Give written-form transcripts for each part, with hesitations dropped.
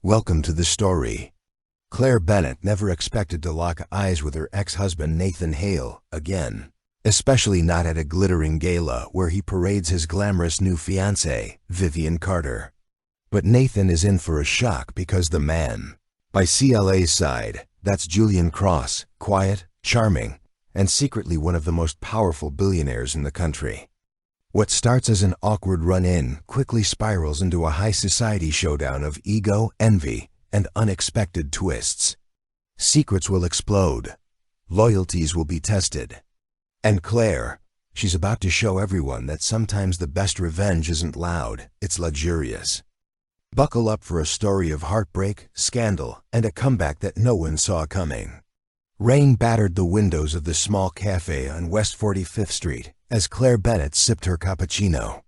Welcome to the story. Clare Bennett never expected to lock eyes with her ex-husband Nathan Hale again, especially not at a glittering gala where he parades his glamorous new fiancée, Vivian Carter. But Nathan is in for a shock because the man, by CLA's side, that's Julian Cross, quiet, charming, and secretly one of the most powerful billionaires in the country. What starts as an awkward run-in quickly spirals into a high society showdown of ego, envy, and unexpected twists. Secrets will explode. Loyalties will be tested. And Clare, she's about to show everyone that sometimes the best revenge isn't loud, it's luxurious. Buckle up for a story of heartbreak, scandal, and a comeback that no one saw coming. Rain battered the windows of the small cafe on West 45th Street as Clare Bennett sipped her cappuccino.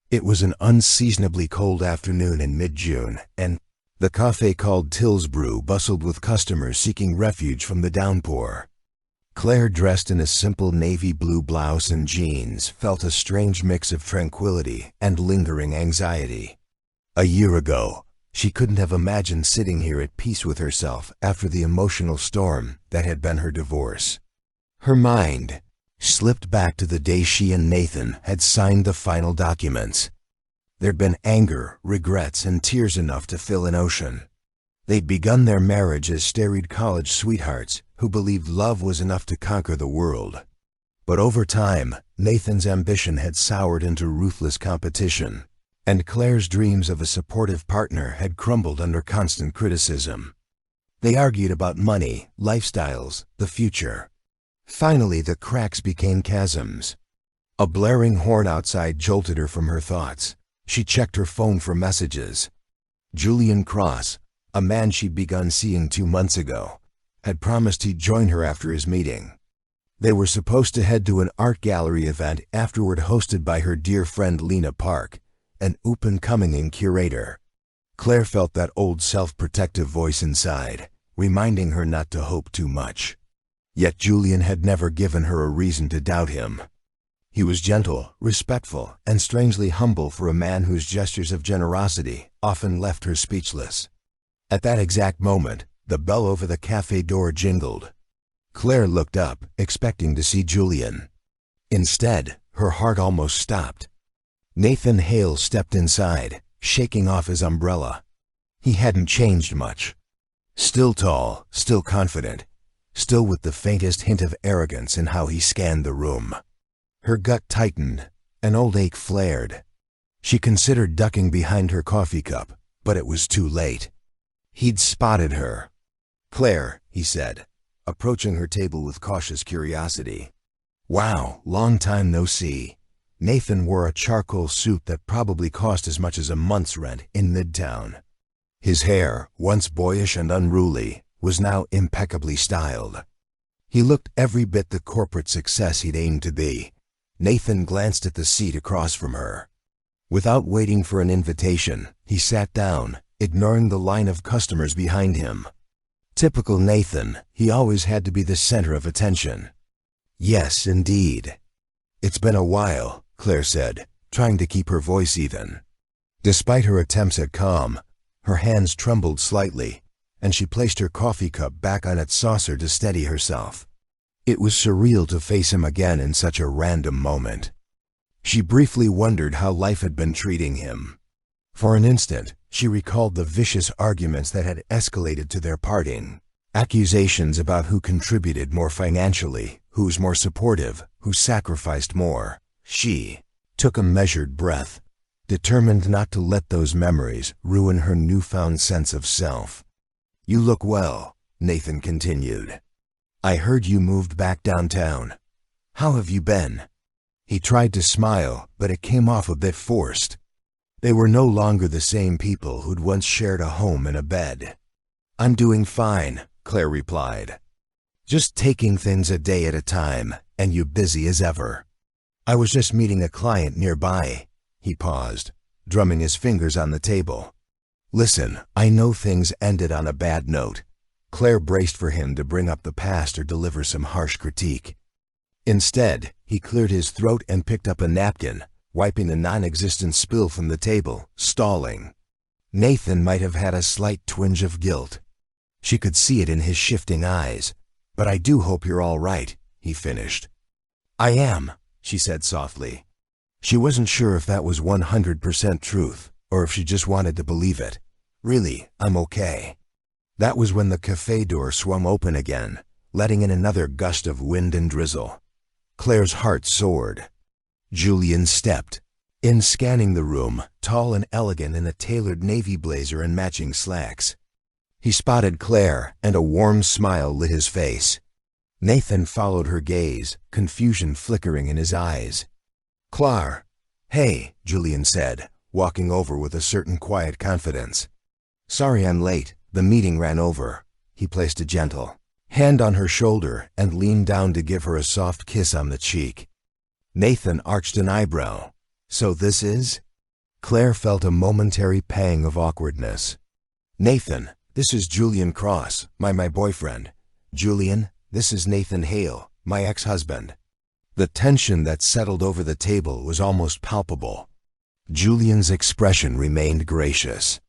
It was an unseasonably cold afternoon in mid-June, and the cafe called Till's Brew bustled with customers seeking refuge from the downpour. Clare, dressed in a simple navy blue blouse and jeans, felt a strange mix of tranquility and lingering anxiety. A year ago, she couldn't have imagined sitting here at peace with herself after the emotional storm that had been her divorce. Her mind slipped back to the day she and Nathan had signed the final documents. There'd been anger, regrets, and tears enough to fill an ocean. They'd begun their marriage as starried college sweethearts who believed love was enough to conquer the world. But over time, Nathan's ambition had soured into ruthless competition, and Clare's dreams of a supportive partner had crumbled under constant criticism. They argued about money, lifestyles, the future. Finally, the cracks became chasms. A blaring horn outside jolted her from her thoughts. She checked her phone for messages. Julian Cross, a man she'd begun seeing 2 months ago, had promised he'd join her after his meeting. They were supposed to head to an art gallery event afterward hosted by her dear friend Lena Park, an up-and-coming curator. Clare felt that old self-protective voice inside, reminding her not to hope too much. Yet Julian had never given her a reason to doubt him. He was gentle, respectful, and strangely humble for a man whose gestures of generosity often left her speechless. At that exact moment, the bell over the cafe door jingled. Clare looked up, expecting to see Julian. Instead, her heart almost stopped. Nathan Hale stepped inside, shaking off his umbrella. He hadn't changed much. Still tall, still confident, still with the faintest hint of arrogance in how he scanned the room. Her gut tightened, an old ache flared. She considered ducking behind her coffee cup, but it was too late. He'd spotted her. "Clare," he said, approaching her table with cautious curiosity. "Wow, long time no see." Nathan wore a charcoal suit that probably cost as much as a month's rent in Midtown. His hair, once boyish and unruly, was now impeccably styled. He looked every bit the corporate success he'd aimed to be. Nathan glanced at the seat across from her. Without waiting for an invitation, he sat down, ignoring the line of customers behind him. Typical Nathan, he always had to be the center of attention. "Yes, indeed." "It's been a while," Clare said, trying to keep her voice even. Despite her attempts at calm, her hands trembled slightly, and she placed her coffee cup back on its saucer to steady herself. It was surreal to face him again in such a random moment. She briefly wondered how life had been treating him. For an instant, she recalled the vicious arguments that had escalated to their parting. Accusations about who contributed more financially, who's more supportive, who sacrificed more. She took a measured breath, determined not to let those memories ruin her newfound sense of self. "You look well," Nathan continued. "I heard you moved back downtown. How have you been?" He tried to smile, but it came off a bit forced. They were no longer the same people who'd once shared a home and a bed. "I'm doing fine," Clare replied. "Just taking things a day at a time, and you busy as ever." "I was just meeting a client nearby." He paused, drumming his fingers on the table. "Listen, I know things ended on a bad note." Clare braced for him to bring up the past or deliver some harsh critique. Instead, he cleared his throat and picked up a napkin, wiping a non-existent spill from the table, stalling. Nathan might have had a slight twinge of guilt. She could see it in his shifting eyes. "But I do hope you're all right," he finished. "I am," she said softly. She wasn't sure if that was 100% truth, or if she just wanted to believe it. "Really, I'm okay." That was when the cafe door swung open again, letting in another gust of wind and drizzle. Claire's heart soared. Julian stepped in, scanning the room, tall and elegant in a tailored navy blazer and matching slacks. He spotted Claire, and a warm smile lit his face. Nathan followed her gaze, confusion flickering in his eyes. "Clare." "Hey," Julian said, walking over with a certain quiet confidence. "Sorry I'm late. The meeting ran over." He placed a gentle hand on her shoulder and leaned down to give her a soft kiss on the cheek. Nathan arched an eyebrow. "So this is?" Claire felt a momentary pang of awkwardness. "Nathan, this is Julian Cross, my boyfriend. Julian, this is Nathan Hale, my ex-husband." The tension that settled over the table was almost palpable. Julian's expression remained gracious.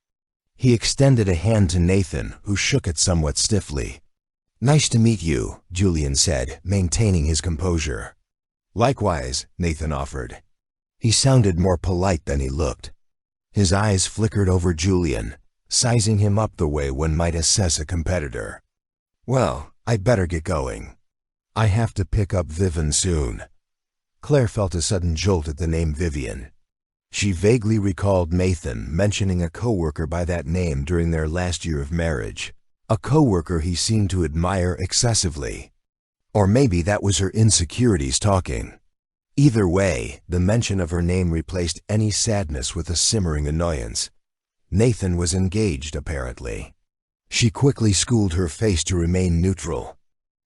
He extended a hand to Nathan, who shook it somewhat stiffly. "Nice to meet you," Julian said, maintaining his composure. "Likewise," Nathan offered. He sounded more polite than he looked. His eyes flickered over Julian, sizing him up the way one might assess a competitor. "Well, I'd better get going. I have to pick up Vivian soon." Claire felt a sudden jolt at the name Vivian. She vaguely recalled Nathan mentioning a coworker by that name during their last year of marriage, a coworker he seemed to admire excessively. Or maybe that was her insecurities talking. Either way, the mention of her name replaced any sadness with a simmering annoyance. Nathan was engaged, apparently. She quickly schooled her face to remain neutral.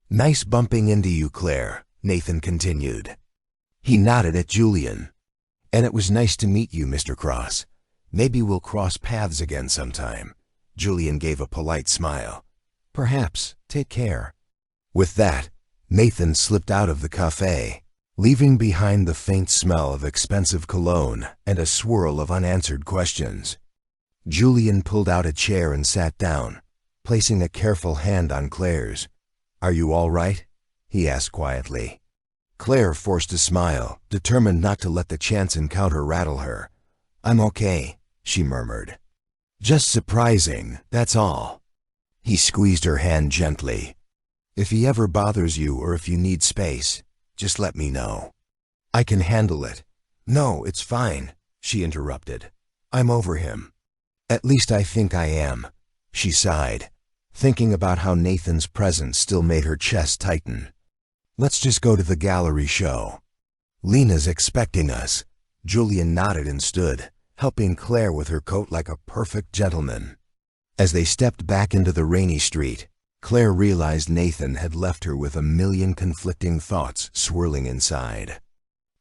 "Nice bumping into you, Claire," Nathan continued. He nodded at Julian. "And it was nice to meet you, Mr. Cross. Maybe we'll cross paths again sometime." Julian gave a polite smile. "Perhaps. Take care." With that, Nathan slipped out of the cafe, leaving behind the faint smell of expensive cologne and a swirl of unanswered questions. Julian pulled out a chair and sat down, placing a careful hand on Claire's. "Are you all right?" he asked quietly. Claire forced a smile, determined not to let the chance encounter rattle her. "I'm okay," she murmured. "Just surprising, that's all." He squeezed her hand gently. "If he ever bothers you or if you need space, just let me know. I can handle it." "No, it's fine," she interrupted. "I'm over him. At least I think I am," she sighed, thinking about how Nathan's presence still made her chest tighten. "Let's just go to the gallery show. Lena's expecting us." Julian nodded and stood, helping Claire with her coat like a perfect gentleman. As they stepped back into the rainy street, Claire realized Nathan had left her with a million conflicting thoughts swirling inside.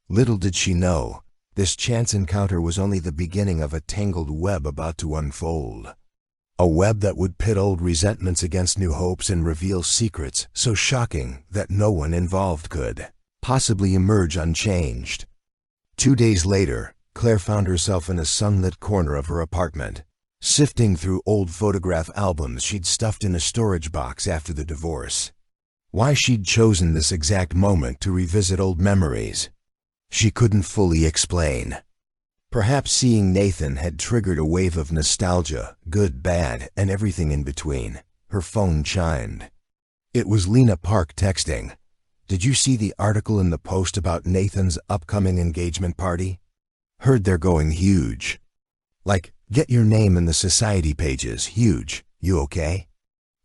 Little did she know, this chance encounter was only the beginning of a tangled web about to unfold. A web that would pit old resentments against new hopes and reveal secrets so shocking that no one involved could possibly emerge unchanged. 2 days later, Claire found herself in a sunlit corner of her apartment, sifting through old photograph albums she'd stuffed in a storage box after the divorce. Why she'd chosen this exact moment to revisit old memories, she couldn't fully explain. Perhaps seeing Nathan had triggered a wave of nostalgia, good, bad, and everything in between. Her phone chimed. It was Lena Park texting. "Did you see the article in the Post about Nathan's upcoming engagement party? Heard they're going huge. Like, get your name in the society pages, huge. You okay?"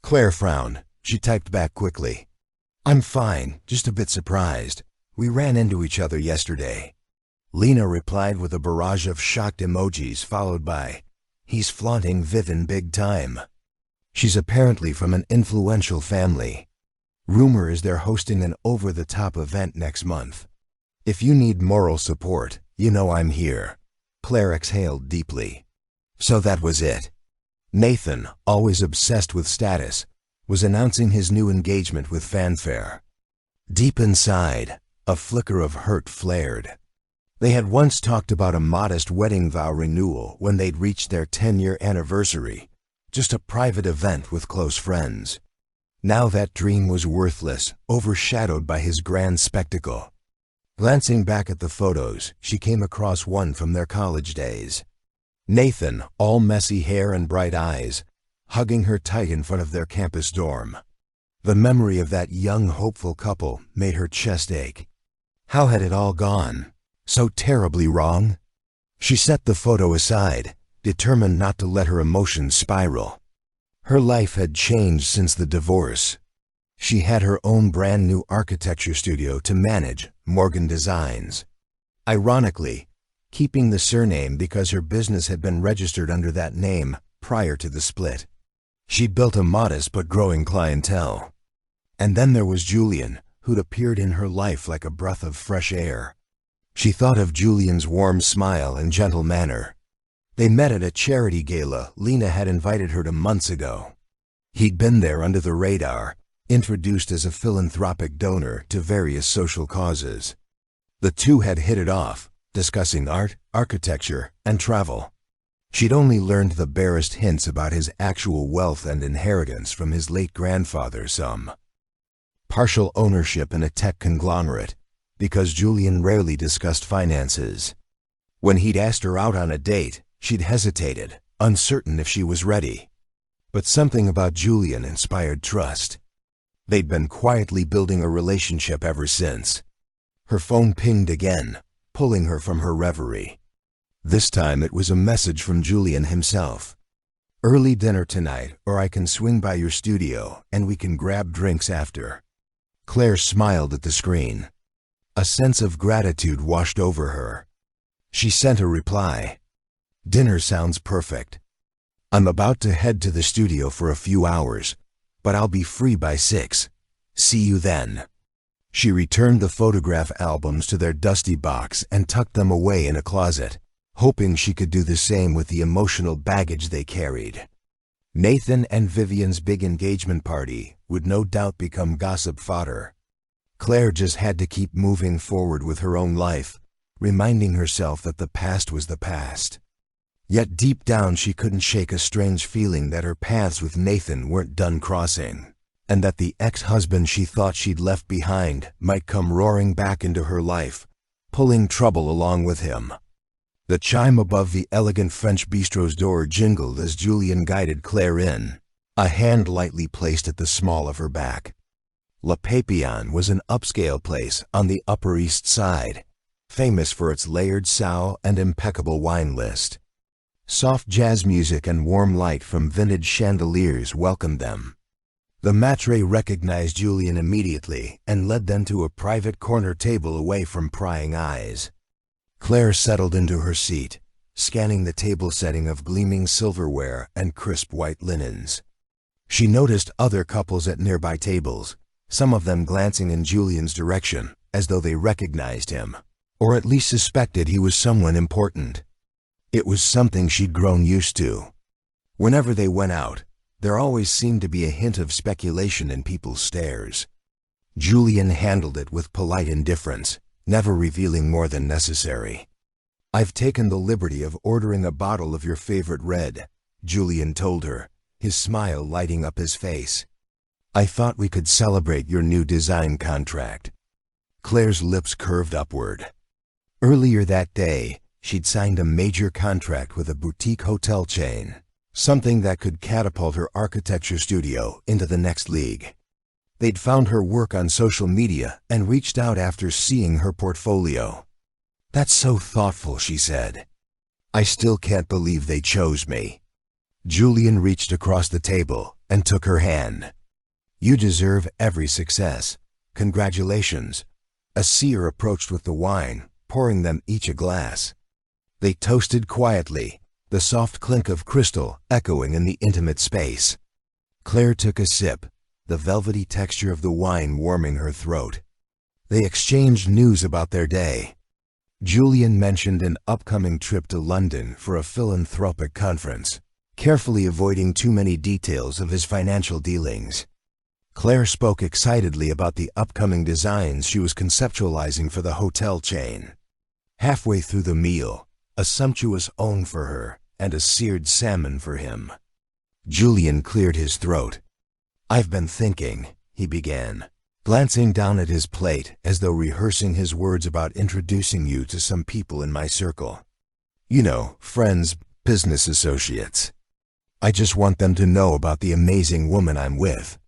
Claire frowned. She typed back quickly. "I'm fine, just a bit surprised. We ran into each other yesterday." Lena replied with a barrage of shocked emojis followed by, "He's flaunting Vivian big time. She's apparently from an influential family. Rumor is they're hosting an over-the-top event next month. If you need moral support, you know I'm here." Claire exhaled deeply. So that was it. Nathan, always obsessed with status, was announcing his new engagement with fanfare. Deep inside, a flicker of hurt flared. They had once talked about a modest wedding vow renewal when they'd reached their 10-year anniversary, just a private event with close friends. Now that dream was worthless, overshadowed by his grand spectacle. Glancing back at the photos, she came across one from their college days. Nathan, all messy hair and bright eyes, hugging her tight in front of their campus dorm. The memory of that young, hopeful couple made her chest ache. How had it all gone? So terribly wrong? She set the photo aside, determined not to let her emotions spiral. Her life had changed since the divorce. She had her own brand new architecture studio to manage, Morgan Designs. Ironically, keeping the surname because her business had been registered under that name prior to the split. She built a modest but growing clientele. And then there was Julian, who'd appeared in her life like a breath of fresh air. She thought of Julian's warm smile and gentle manner. They met at a charity gala Lena had invited her to months ago. He'd been there under the radar, introduced as a philanthropic donor to various social causes. The two had hit it off, discussing art, architecture, and travel. She'd only learned the barest hints about his actual wealth and inheritance from his late grandfather, some partial ownership in a tech conglomerate, because Julian rarely discussed finances. When he'd asked her out on a date, she'd hesitated, uncertain if she was ready. But something about Julian inspired trust. They'd been quietly building a relationship ever since. Her phone pinged again, pulling her from her reverie. This time it was a message from Julian himself. "Early dinner tonight, or I can swing by your studio and we can grab drinks after." Claire smiled at the screen. A sense of gratitude washed over her. She sent a reply. "Dinner sounds perfect. I'm about to head to the studio for a few hours, but I'll be free by 6. See you then." She returned the photograph albums to their dusty box and tucked them away in a closet, hoping she could do the same with the emotional baggage they carried. Nathan and Vivian's big engagement party would no doubt become gossip fodder. Claire just had to keep moving forward with her own life, reminding herself that the past was the past. Yet deep down she couldn't shake a strange feeling that her paths with Nathan weren't done crossing, and that the ex-husband she thought she'd left behind might come roaring back into her life, pulling trouble along with him. The chime above the elegant French bistro's door jingled as Julian guided Claire in, a hand lightly placed at the small of her back. Le Papillon was an upscale place on the Upper East Side, famous for its layered sow and impeccable wine list. Soft jazz music and warm light from vintage chandeliers welcomed them. The maître recognized Julian immediately and led them to a private corner table away from prying eyes. Claire settled into her seat, scanning the table setting of gleaming silverware and crisp white linens. She noticed other couples at nearby tables, some of them glancing in Julian's direction, as though they recognized him, or at least suspected he was someone important. It was something she'd grown used to. Whenever they went out, there always seemed to be a hint of speculation in people's stares. Julian handled it with polite indifference, never revealing more than necessary. "I've taken the liberty of ordering a bottle of your favorite red," Julian told her, his smile lighting up his face. "I thought we could celebrate your new design contract." Claire's lips curved upward. Earlier that day, she'd signed a major contract with a boutique hotel chain, something that could catapult her architecture studio into the next league. They'd found her work on social media and reached out after seeing her portfolio. "That's so thoughtful," she said. "I still can't believe they chose me." Julian reached across the table and took her hand. "You deserve every success. Congratulations." A seer approached with the wine, pouring them each a glass. They toasted quietly, the soft clink of crystal echoing in the intimate space. Claire took a sip, the velvety texture of the wine warming her throat. They exchanged news about their day. Julian mentioned an upcoming trip to London for a philanthropic conference, carefully avoiding too many details of his financial dealings. Claire spoke excitedly about the upcoming designs she was conceptualizing for the hotel chain. Halfway through the meal, a sumptuous own for her and a seared salmon for him. Julian cleared his throat. "I've been thinking," he began, glancing down at his plate as though rehearsing his words about introducing you to some people in my circle. You know, friends, business associates. I just want them to know about the amazing woman I'm with."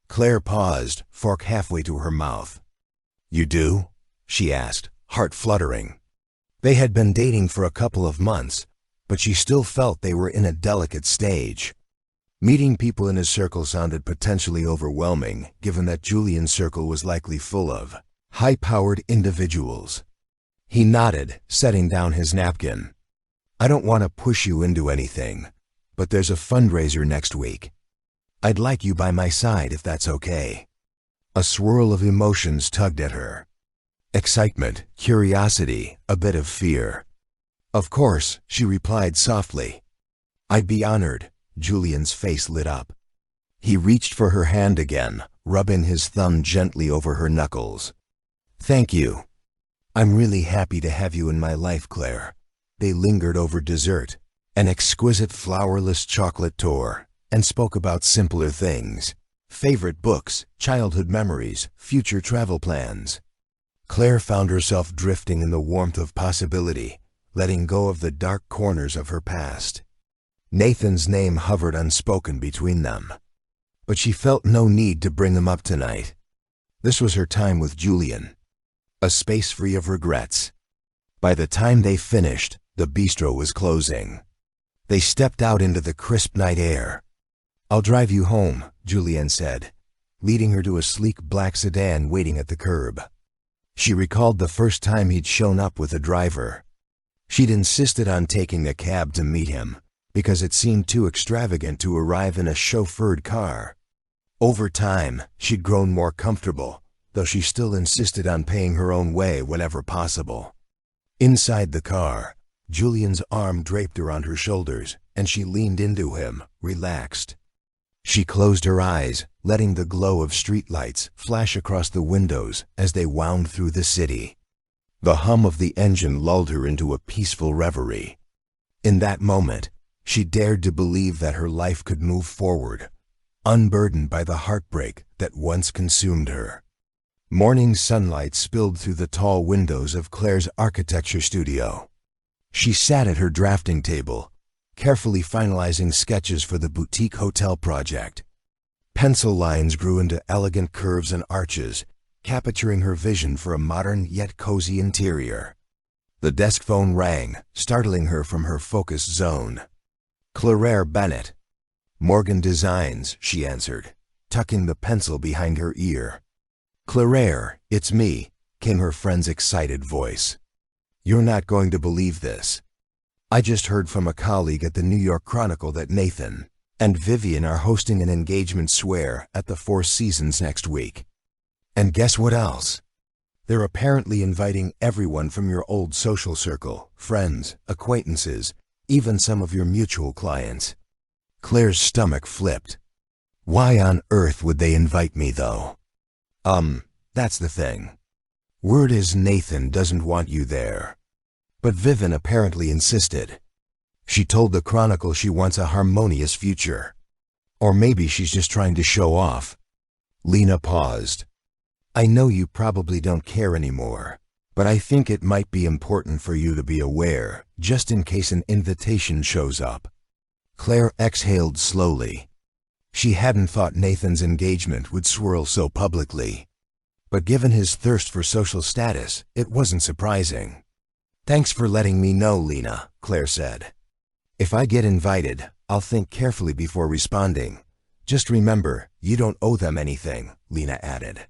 Claire paused, fork halfway to her mouth. "You do?" she asked, heart fluttering. They had been dating for a couple of months, but she still felt they were in a delicate stage. Meeting people in his circle sounded potentially overwhelming, given that Julian's circle was likely full of high-powered individuals. He nodded, setting down his napkin. "I don't want to push you into anything, but there's a fundraiser next week. I'd like you by my side if that's okay." A swirl of emotions tugged at her. Excitement, curiosity, a bit of fear. "Of course," she replied softly. "I'd be honored." Julian's face lit up. He reached for her hand again, rubbing his thumb gently over her knuckles. "Thank you. I'm really happy to have you in my life, Claire." They lingered over dessert, an exquisite flourless chocolate tour, and spoke about simpler things. Favorite books, childhood memories, future travel plans. Claire found herself drifting in the warmth of possibility, letting go of the dark corners of her past. Nathan's name hovered unspoken between them, but she felt no need to bring him up tonight. This was her time with Julian, a space free of regrets. By the time they finished, the bistro was closing. They stepped out into the crisp night air. "I'll drive you home," Julian said, leading her to a sleek black sedan waiting at the curb. She recalled the first time he'd shown up with a driver. She'd insisted on taking a cab to meet him, because it seemed too extravagant to arrive in a chauffeured car. Over time, she'd grown more comfortable, though she still insisted on paying her own way whenever possible. Inside the car, Julian's arm draped around her shoulders, and she leaned into him, relaxed. She closed her eyes, letting the glow of streetlights flash across the windows as they wound through the city. The hum of the engine lulled her into a peaceful reverie. In that moment, she dared to believe that her life could move forward, unburdened by the heartbreak that once consumed her. Morning sunlight spilled through the tall windows of Claire's architecture studio. She sat at her drafting table, carefully finalizing sketches for the boutique hotel project. Pencil lines grew into elegant curves and arches, capturing her vision for a modern yet cozy interior. The desk phone rang, startling her from her focused zone. "Clare Bennett." "Morgan Designs," she answered, tucking the pencil behind her ear. "Clare, it's me," came her friend's excited voice. "You're not going to believe this. I just heard from a colleague at the New York Chronicle that Nathan and Vivian are hosting an engagement swear at the Four Seasons next week. And guess what else? They're apparently inviting everyone from your old social circle, friends, acquaintances, even some of your mutual clients." Claire's stomach flipped. "Why on earth would they invite me, though?" That's the thing. Word is Nathan doesn't want you there. But Vivian apparently insisted. She told the Chronicle she wants a harmonious future. Or maybe she's just trying to show off." Lena paused. "I know you probably don't care anymore, but I think it might be important for you to be aware, just in case an invitation shows up." Claire exhaled slowly. She hadn't thought Nathan's engagement would swirl so publicly. But given his thirst for social status, it wasn't surprising. "Thanks for letting me know, Lena," Claire said. "If I get invited, I'll think carefully before responding. Just remember, you don't owe them anything," Lena added.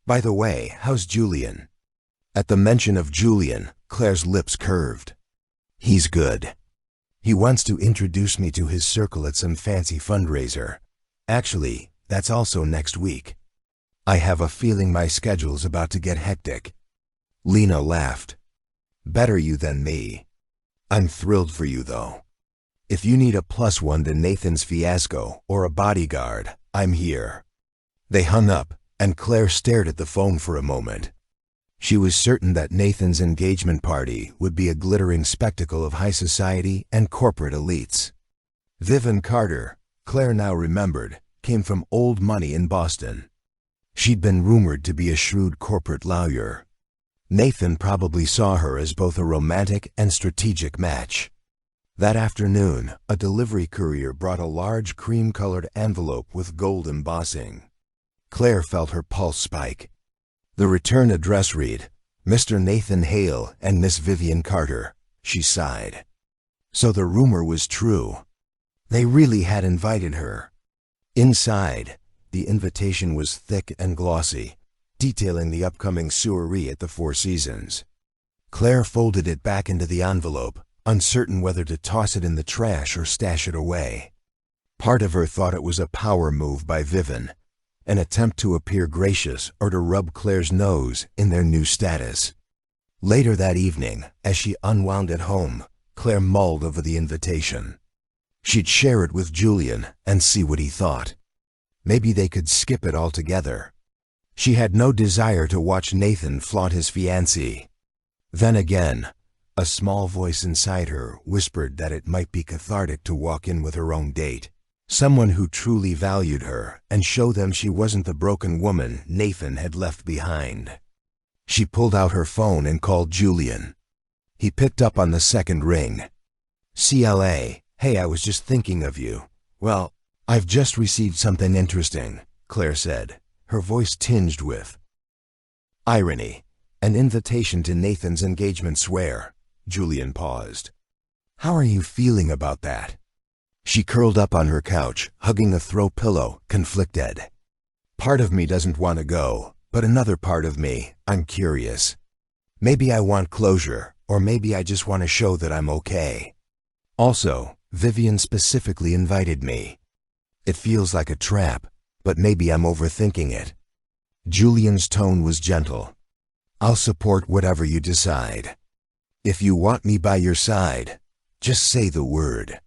"By the way, how's Julian?" At the mention of Julian, Claire's lips curved. "He's good. He wants to introduce me to his circle at some fancy fundraiser. Actually, that's also next week. I have a feeling my schedule's about to get hectic." Lena laughed. "Better you than me. I'm thrilled for you, though. If you need a +1 to Nathan's fiasco or a bodyguard, I'm here." They hung up, and Claire stared at the phone for a moment. She was certain that Nathan's engagement party would be a glittering spectacle of high society and corporate elites. Vivian Carter, Clare now remembered, came from old money in Boston. She'd been rumored to be a shrewd corporate lawyer. Nathan probably saw her as both a romantic and strategic match. That afternoon, a delivery courier brought a large cream-colored envelope with gold embossing. Clare felt her pulse spike. The return address read, "Mr. Nathan Hale and Miss Vivian Carter." She sighed. So the rumor was true. They really had invited her. Inside, the invitation was thick and glossy, detailing the upcoming soiree at the Four Seasons. Clare folded it back into the envelope, uncertain whether to toss it in the trash or stash it away. Part of her thought it was a power move by Vivian, an attempt to appear gracious or to rub Clare's nose in their new status. Later that evening, as she unwound at home, Clare mulled over the invitation. She'd share it with Julian and see what he thought. Maybe they could skip it altogether. She had no desire to watch Nathan flaunt his fiancée. Then again, a small voice inside her whispered that it might be cathartic to walk in with her own date, someone who truly valued her, and show them she wasn't the broken woman Nathan had left behind. She pulled out her phone and called Julian. He picked up on the second ring. "CLA, hey, I was just thinking of you. Well, I've just received something interesting," Clare said, her voice tinged with irony. "An invitation to Nathan's engagement swear." Julian paused. "How are you feeling about that?" She curled up on her couch, hugging a throw pillow, conflicted. "Part of me doesn't want to go, but another part of me, I'm curious. Maybe I want closure, or maybe I just want to show that I'm okay. Also, Vivian specifically invited me. It feels like a trap, but maybe I'm overthinking it." Julian's tone was gentle. "I'll support whatever you decide. If you want me by your side, just say the word.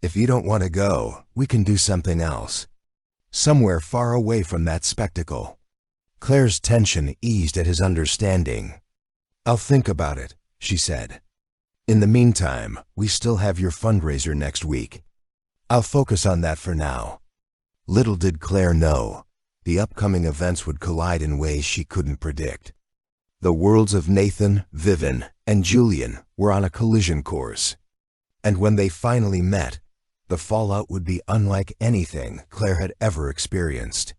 If you don't want to go, we can do something else. Somewhere far away from that spectacle." Clare's tension eased at his understanding. "I'll think about it," she said. "In the meantime, we still have your fundraiser next week. I'll focus on that for now." Little did Clare know, the upcoming events would collide in ways she couldn't predict. The worlds of Nathan, Vivian, and Julian were on a collision course. And when they finally met, the fallout would be unlike anything Clare had ever experienced.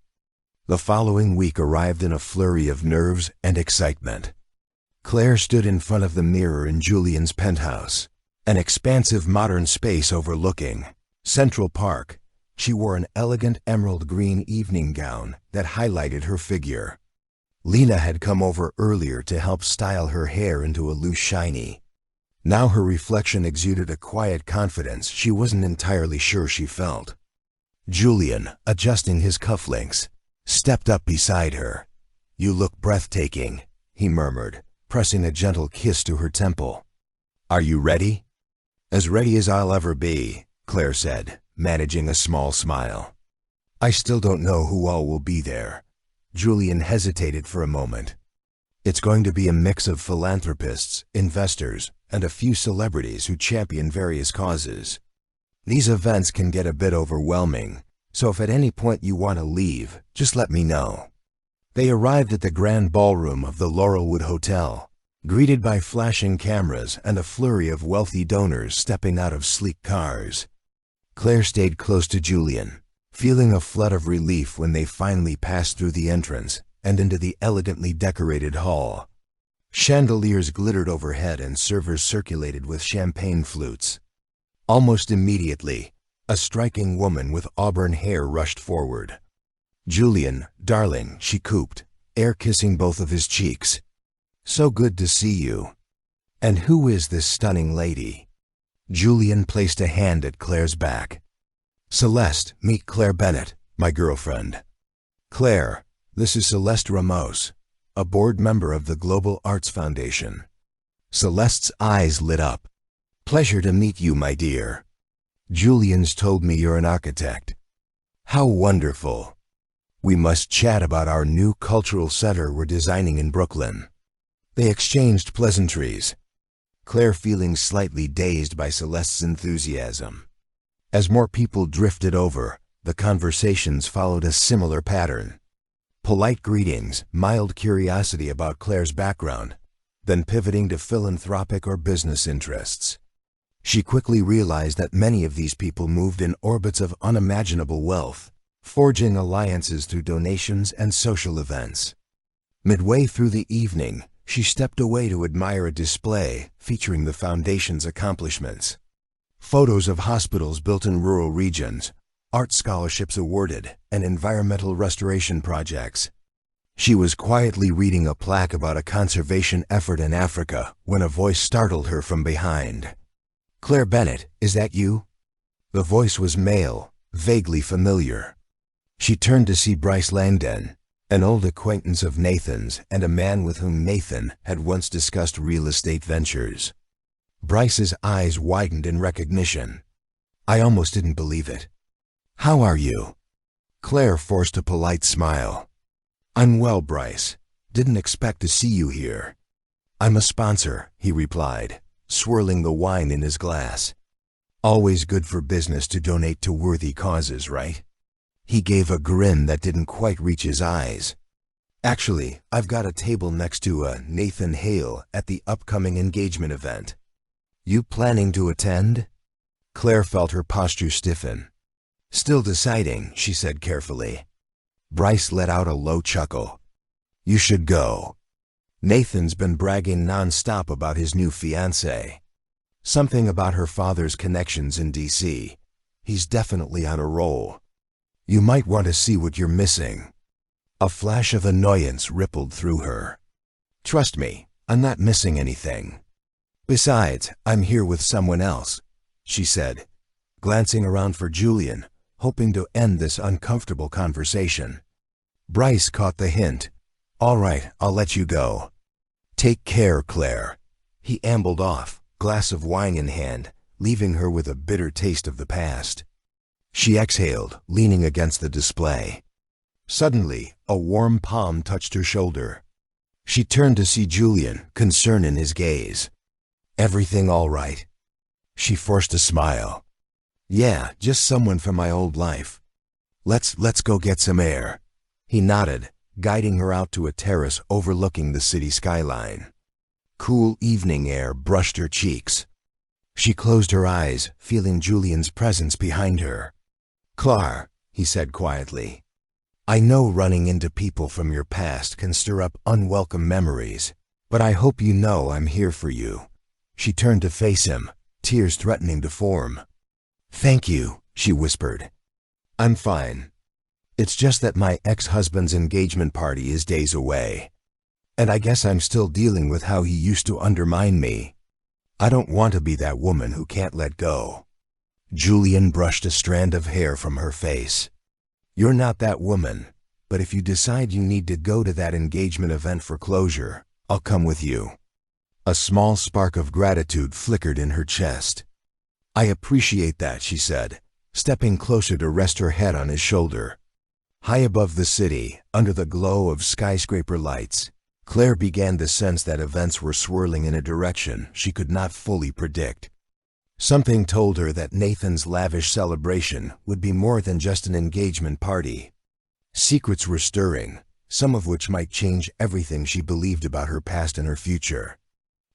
The following week arrived in a flurry of nerves and excitement. Clare stood in front of the mirror in Julian's penthouse, an expansive modern space overlooking Central Park. She wore an elegant emerald green evening gown that highlighted her figure. Lena had come over earlier to help style her hair into a loose shiny. Now her reflection exuded a quiet confidence she wasn't entirely sure she felt. Julian, adjusting his cufflinks, stepped up beside her. "You look breathtaking," he murmured, pressing a gentle kiss to her temple. "Are you ready?" "As ready as I'll ever be," Clare said, managing a small smile. "I still don't know who all will be there." Julian hesitated for a moment. "It's going to be a mix of philanthropists, investors, and a few celebrities who champion various causes. These events can get a bit overwhelming, so if at any point you want to leave, just let me know." They arrived at the grand ballroom of the Laurelwood Hotel, greeted by flashing cameras and a flurry of wealthy donors stepping out of sleek cars. Clare stayed close to Julian, feeling a flood of relief when they finally passed through the entrance and into the elegantly decorated hall. Chandeliers glittered overhead and servers circulated with champagne flutes. Almost immediately, a striking woman with auburn hair rushed forward. "Julian, darling," she cooped, air-kissing both of his cheeks. "So good to see you. And who is this stunning lady?" Julian placed a hand at Clare's back. "Celeste, meet Clare Bennett, my girlfriend. Clare, this is Celeste Ramos, a board member of the Global Arts Foundation." Celeste's eyes lit up. "Pleasure to meet you, my dear. Julian's told me you're an architect. How wonderful. We must chat about our new cultural center we're designing in Brooklyn." They exchanged pleasantries, Claire feeling slightly dazed by Celeste's enthusiasm. As more people drifted over, the conversations followed a similar pattern. Polite greetings, mild curiosity about Claire's background, then pivoting to philanthropic or business interests. She quickly realized that many of these people moved in orbits of unimaginable wealth, forging alliances through donations and social events. Midway through the evening, she stepped away to admire a display featuring the foundation's accomplishments. Photos of hospitals built in rural regions, art scholarships awarded, and environmental restoration projects. She was quietly reading a plaque about a conservation effort in Africa when a voice startled her from behind. "Clare Bennett, is that you?" The voice was male, vaguely familiar. She turned to see Bryce Langdon, an old acquaintance of Nathan's and a man with whom Nathan had once discussed real estate ventures. Bryce's eyes widened in recognition. "I almost didn't believe it. How are you?" Claire forced a polite smile. "I'm well, Bryce. Didn't expect to see you here." "I'm a sponsor," he replied, swirling the wine in his glass. "Always good for business to donate to worthy causes, right?" He gave a grin that didn't quite reach his eyes. "Actually, I've got a table next to Nathan Hale at the upcoming engagement event. You planning to attend?" Claire felt her posture stiffen. "Still deciding," she said carefully. Bryce let out a low chuckle. "You should go. Nathan's been bragging non-stop about his new fiancée. Something about her father's connections in D.C. He's definitely on a roll. You might want to see what you're missing." A flash of annoyance rippled through her. "Trust me, I'm not missing anything. Besides, I'm here with someone else," she said, glancing around for Julian, hoping to end this uncomfortable conversation. Bryce caught the hint. "All right, I'll let you go." "Take care, Claire." He ambled off, glass of wine in hand, leaving her with a bitter taste of the past. She exhaled, leaning against the display. Suddenly, a warm palm touched her shoulder. She turned to see Julian, concern in his gaze. "Everything all right?" She forced a smile. "Yeah, just someone from my old life. Let's go get some air." He nodded, guiding her out to a terrace overlooking the city skyline. Cool evening air brushed her cheeks. She closed her eyes, feeling Julian's presence behind her. "Clare," he said quietly, "I know running into people from your past can stir up unwelcome memories, but I hope you know I'm here for you." She turned to face him, tears threatening to form. "Thank you," she whispered. "I'm fine. It's just that my ex-husband's engagement party is days away, and I guess I'm still dealing with how he used to undermine me. I don't want to be that woman who can't let go." Julian brushed a strand of hair from her face. "You're not that woman, but if you decide you need to go to that engagement event for closure, I'll come with you." A small spark of gratitude flickered in her chest. "I appreciate that," she said, stepping closer to rest her head on his shoulder. High above the city, under the glow of skyscraper lights, Claire began to sense that events were swirling in a direction she could not fully predict. Something told her that Nathan's lavish celebration would be more than just an engagement party. Secrets were stirring, some of which might change everything she believed about her past and her future.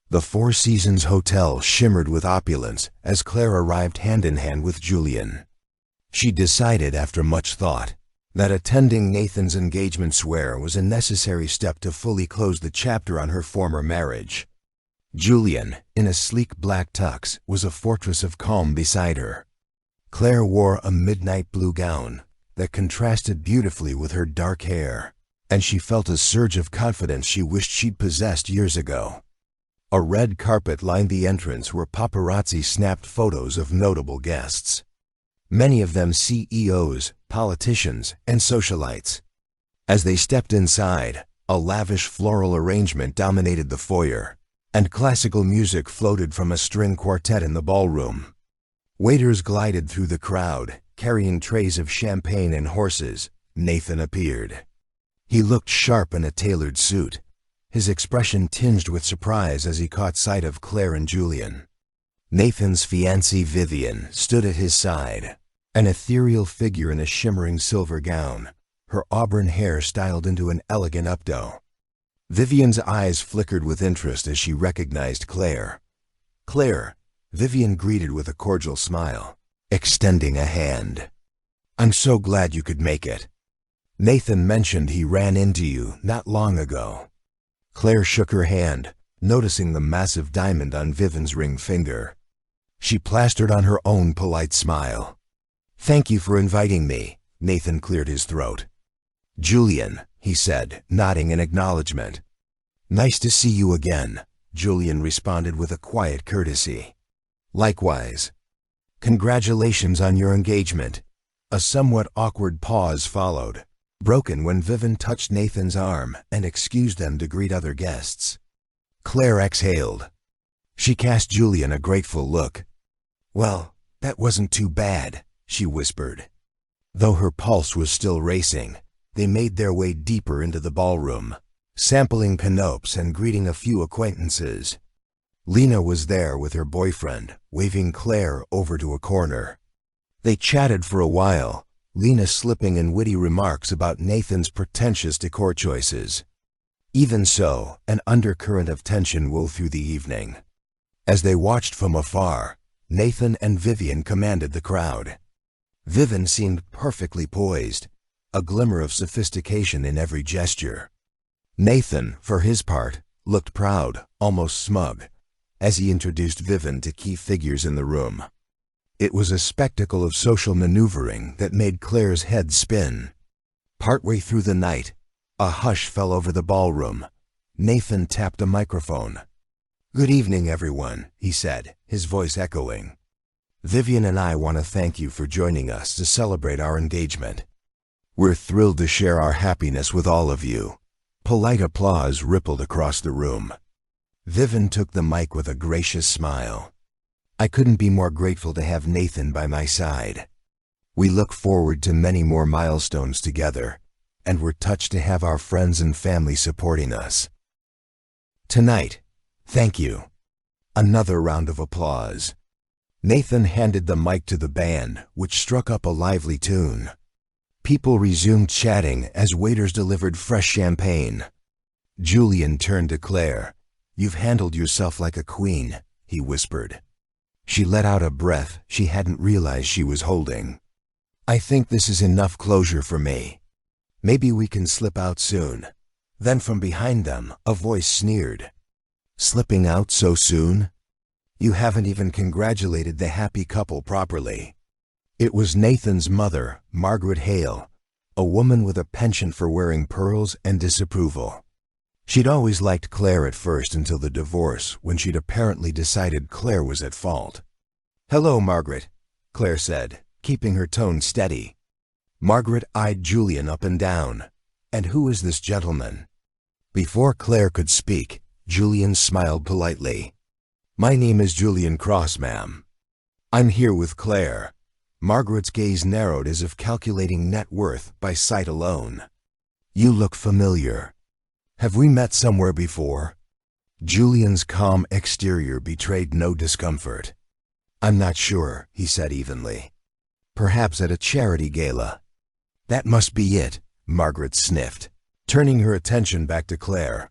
The Four Seasons Hotel shimmered with opulence as Claire arrived hand in hand with Julian. She decided after much thought that attending Nathan's engagement soiree was a necessary step to fully close the chapter on her former marriage. Julian, in a sleek black tux, was a fortress of calm beside her. Claire wore a midnight blue gown that contrasted beautifully with her dark hair, and she felt a surge of confidence she wished she'd possessed years ago. A red carpet lined the entrance where paparazzi snapped photos of notable guests. Many of them CEOs, politicians, and socialites. As they stepped inside, a lavish floral arrangement dominated the foyer, and classical music floated from a string quartet in the ballroom. Waiters glided through the crowd, carrying trays of champagne and horses. Nathan appeared. He looked sharp in a tailored suit, his expression tinged with surprise as he caught sight of Clare and Julian. Nathan's fiancée Vivian stood at his side, an ethereal figure in a shimmering silver gown, her auburn hair styled into an elegant updo. Vivian's eyes flickered with interest as she recognized Clare. "Clare," Vivian greeted with a cordial smile, extending a hand. "I'm so glad you could make it. Nathan mentioned he ran into you not long ago." Clare shook her hand, noticing the massive diamond on Vivian's ring finger. She plastered on her own polite smile. "Thank you for inviting me," Nathan cleared his throat. "Julian," he said, nodding in acknowledgement. "Nice to see you again," Julian responded with a quiet courtesy. "Likewise. Congratulations on your engagement." A somewhat awkward pause followed, broken when Vivian touched Nathan's arm and excused them to greet other guests. Clare exhaled. She cast Julian a grateful look. "Well, that wasn't too bad," she whispered. Though her pulse was still racing, they made their way deeper into the ballroom, sampling canapes and greeting a few acquaintances. Lena was there with her boyfriend, waving Clare over to a corner. They chatted for a while, Lena slipping in witty remarks about Nathan's pretentious decor choices. Even so, an undercurrent of tension wove through the evening. As they watched from afar, Nathan and Vivian commanded the crowd. Vivian seemed perfectly poised, a glimmer of sophistication in every gesture. Nathan, for his part, looked proud, almost smug, as he introduced Vivian to key figures in the room. It was a spectacle of social maneuvering that made Clare's head spin. Partway through the night, a hush fell over the ballroom. Nathan tapped a microphone. "Good evening, everyone," he said, his voice echoing. "Vivian and I want to thank you for joining us to celebrate our engagement. We're thrilled to share our happiness with all of you." Polite applause rippled across the room. Vivian took the mic with a gracious smile. "I couldn't be more grateful to have Nathan by my side. We look forward to many more milestones together, and we're touched to have our friends and family supporting us tonight. Thank you." Another round of applause. Nathan handed the mic to the band, which struck up a lively tune. People resumed chatting as waiters delivered fresh champagne. Julian turned to Clare. "You've handled yourself like a queen," he whispered. She let out a breath she hadn't realized she was holding. "I think this is enough closure for me. Maybe we can slip out soon." Then from behind them, a voice sneered. "Slipping out so soon? You haven't even congratulated the happy couple properly." It was Nathan's mother, Margaret Hale, a woman with a penchant for wearing pearls and disapproval. She'd always liked Clare at first until the divorce, when she'd apparently decided Clare was at fault. "Hello, Margaret," Clare said, keeping her tone steady. Margaret eyed Julian up and down. "And who is this gentleman?" Before Clare could speak, Julian smiled politely. "My name is Julian Cross, ma'am. I'm here with Clare." Margaret's gaze narrowed as if calculating net worth by sight alone. "You look familiar. Have we met somewhere before?" Julian's calm exterior betrayed no discomfort. "I'm not sure," he said evenly. "Perhaps at a charity gala." "That must be it," Margaret sniffed, turning her attention back to Clare.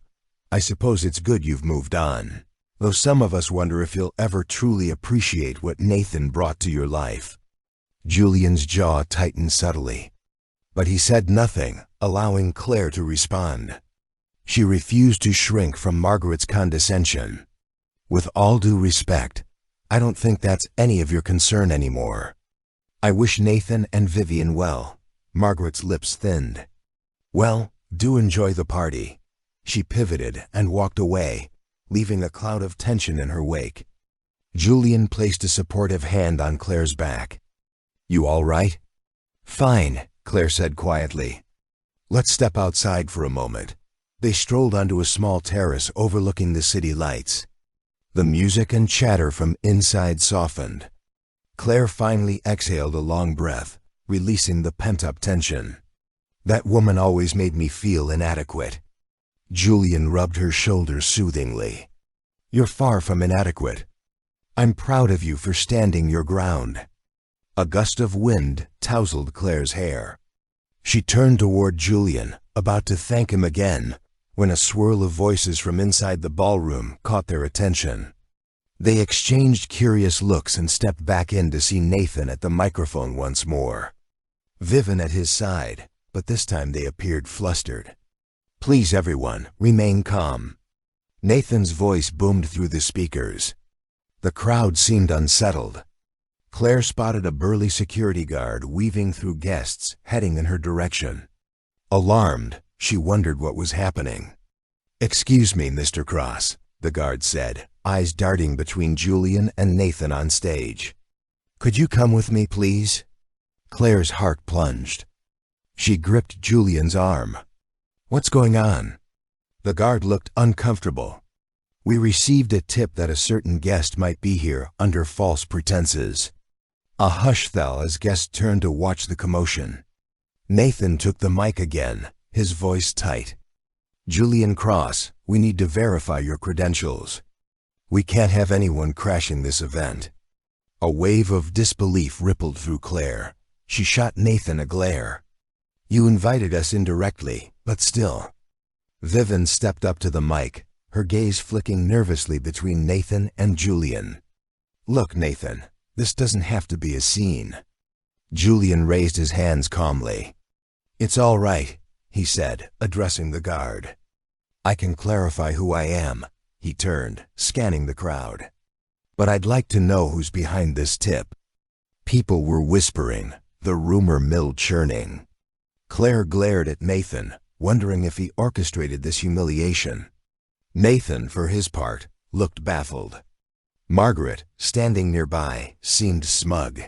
"I suppose it's good you've moved on, though some of us wonder if you'll ever truly appreciate what Nathan brought to your life." Julian's jaw tightened subtly, but he said nothing, allowing Clare to respond. She refused to shrink from Margaret's condescension. "With all due respect, I don't think that's any of your concern anymore. I wish Nathan and Vivian well." Margaret's lips thinned. "Well, do enjoy the party." She pivoted and walked away, leaving a cloud of tension in her wake. Julian placed a supportive hand on Clare's back. "You all right?" "Fine," Clare said quietly. "Let's step outside for a moment." They strolled onto a small terrace overlooking the city lights. The music and chatter from inside softened. Clare finally exhaled a long breath, releasing the pent-up tension. "That woman always made me feel inadequate." Julian rubbed her shoulders soothingly. "You're far from inadequate. I'm proud of you for standing your ground." A gust of wind tousled Claire's hair. She turned toward Julian, about to thank him again, when a swirl of voices from inside the ballroom caught their attention. They exchanged curious looks and stepped back in to see Nathan at the microphone once more. Vivian at his side, but this time they appeared flustered. "Please everyone, remain calm." Nathan's voice boomed through the speakers. The crowd seemed unsettled. Claire spotted a burly security guard weaving through guests, heading in her direction. Alarmed, she wondered what was happening. "Excuse me, Mr. Cross," the guard said, eyes darting between Julian and Nathan on stage. "Could you come with me, please?" Claire's heart plunged. She gripped Julian's arm. "What's going on?" The guard looked uncomfortable. "We received a tip that a certain guest might be here under false pretenses." A hush fell as guests turned to watch the commotion. Nathan took the mic again, his voice tight. "Julian Cross, we need to verify your credentials. We can't have anyone crashing this event." A wave of disbelief rippled through Claire. She shot Nathan a glare. "You invited us indirectly, but still." Vivian stepped up to the mic, her gaze flicking nervously between Nathan and Julian. "Look, Nathan, this doesn't have to be a scene." Julian raised his hands calmly. "It's all right," he said, addressing the guard. "I can clarify who I am." He turned, scanning the crowd. "But I'd like to know who's behind this tip." People were whispering, the rumor mill churning. Claire glared at Nathan, wondering if he orchestrated this humiliation. Nathan, for his part, looked baffled. Margaret, standing nearby, seemed smug.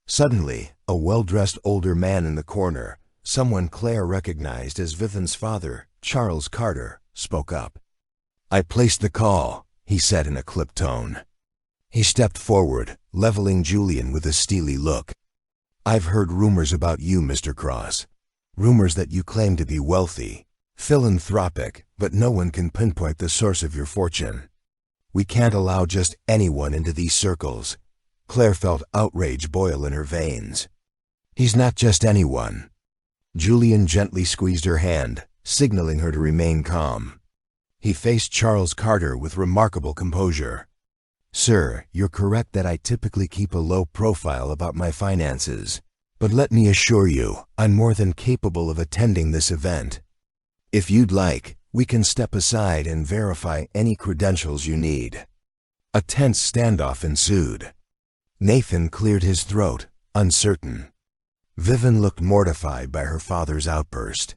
Suddenly, a well-dressed older man in the corner, someone Claire recognized as Vivian's father, Charles Carter, spoke up. "I placed the call," he said in a clipped tone. He stepped forward, leveling Julian with a steely look. "I've heard rumors about you, Mr. Cross. Rumors that you claim to be wealthy, philanthropic, but no one can pinpoint the source of your fortune. We can't allow just anyone into these circles." Claire felt outrage boil in her veins. "He's not just anyone." Julian gently squeezed her hand, signaling her to remain calm. He faced Charles Carter with remarkable composure. "Sir, you're correct that I typically keep a low profile about my finances. But let me assure you, I'm more than capable of attending this event. If you'd like, we can step aside and verify any credentials you need." A tense standoff ensued. Nathan cleared his throat, uncertain. Vivian looked mortified by her father's outburst.